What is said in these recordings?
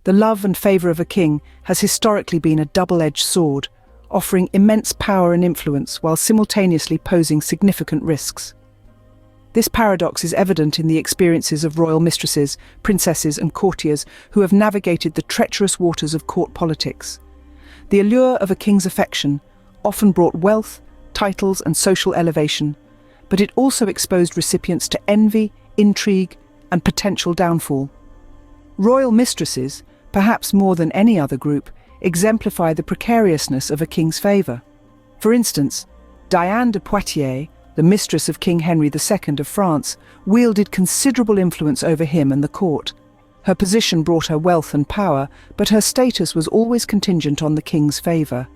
The love and favour of a king has historically been a double-edged sword, offering immense power and influence while simultaneously posing significant risks. This paradox is evident in the experiences of royal mistresses, princesses and courtiers who have navigated the treacherous waters of court politics. The allure of a king's affection often brought wealth, titles and social elevation, but it also exposed recipients to envy, intrigue and potential downfall. Royal mistresses, perhaps more than any other group, exemplify the precariousness of a king's favour. For instance, Diane de Poitiers, the mistress of King Henry II of France, wielded considerable influence over him and the court. Her position brought her wealth and power, but her status was always contingent on the king's favour.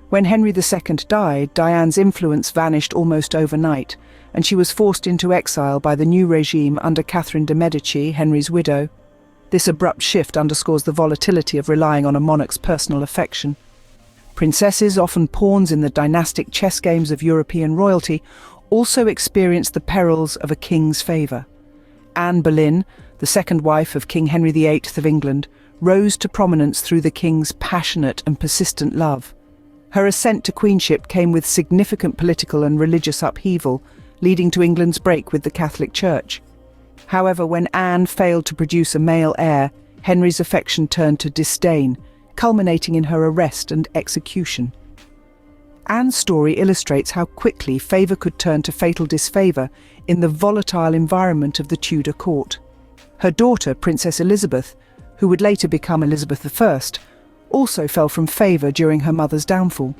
When Henry II died, Diane's influence vanished almost overnight, and she was forced into exile by the new regime under Catherine de' Medici, Henry's widow. This abrupt shift underscores the volatility of relying on a monarch's personal affection. Princesses, often pawns in the dynastic chess games of European royalty, also experienced the perils of a king's favour. Anne Boleyn, the second wife of King Henry VIII of England, rose to prominence through the king's passionate and persistent love. Her ascent to queenship came with significant political and religious upheaval, leading to England's break with the Catholic Church. However, when Anne failed to produce a male heir, Henry's affection turned to disdain, culminating in her arrest and execution. Anne's story illustrates how quickly favour could turn to fatal disfavour in the volatile environment of the Tudor court. Her daughter, Princess Elizabeth, who would later become Elizabeth I, also fell from favour during her mother's downfall.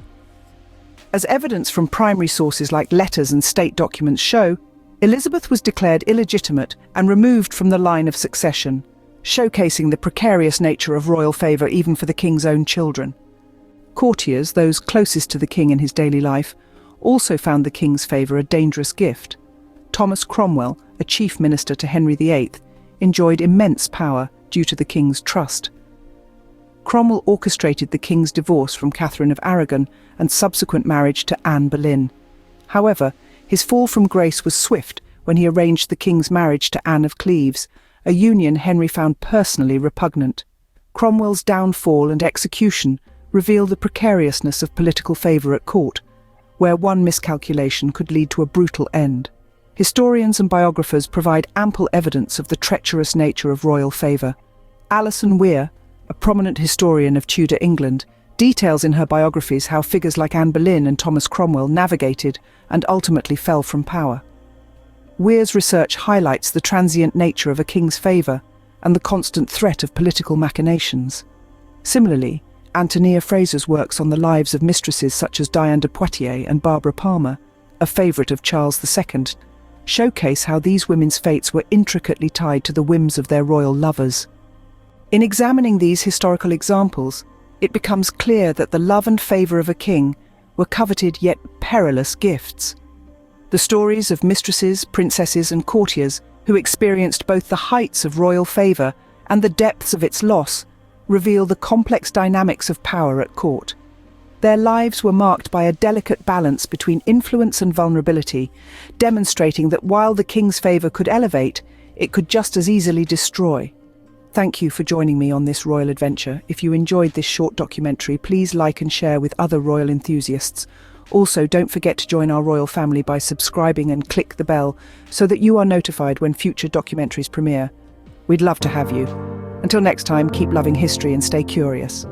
As evidence from primary sources like letters and state documents show, Elizabeth was declared illegitimate and removed from the line of succession, showcasing the precarious nature of royal favour even for the king's own children. Courtiers, those closest to the king in his daily life, also found the king's favour a dangerous gift. Thomas Cromwell, a chief minister to Henry VIII, enjoyed immense power due to the king's trust. Cromwell orchestrated the king's divorce from Catherine of Aragon and subsequent marriage to Anne Boleyn. However, his fall from grace was swift when he arranged the king's marriage to Anne of Cleves, a union Henry found personally repugnant. Cromwell's downfall and execution reveal the precariousness of political favour at court, where one miscalculation could lead to a brutal end. Historians and biographers provide ample evidence of the treacherous nature of royal favour. Alison Weir, a prominent historian of Tudor England, details in her biographies how figures like Anne Boleyn and Thomas Cromwell navigated and ultimately fell from power. Weir's research highlights the transient nature of a king's favour and the constant threat of political machinations. Similarly, Antonia Fraser's works on the lives of mistresses such as Diane de Poitiers and Barbara Palmer, a favourite of Charles II, showcase how these women's fates were intricately tied to the whims of their royal lovers. In examining these historical examples, it becomes clear that the love and favour of a king were coveted yet perilous gifts. The stories of mistresses, princesses and courtiers who experienced both the heights of royal favour and the depths of its loss reveal the complex dynamics of power at court. Their lives were marked by a delicate balance between influence and vulnerability, demonstrating that while the king's favour could elevate, it could just as easily destroy. Thank you for joining me on this royal adventure. If you enjoyed this short documentary, please like and share with other royal enthusiasts. Also, don't forget to join our royal family by subscribing and click the bell so that you are notified when future documentaries premiere. We'd love to have you. Until next time, keep loving history and stay curious.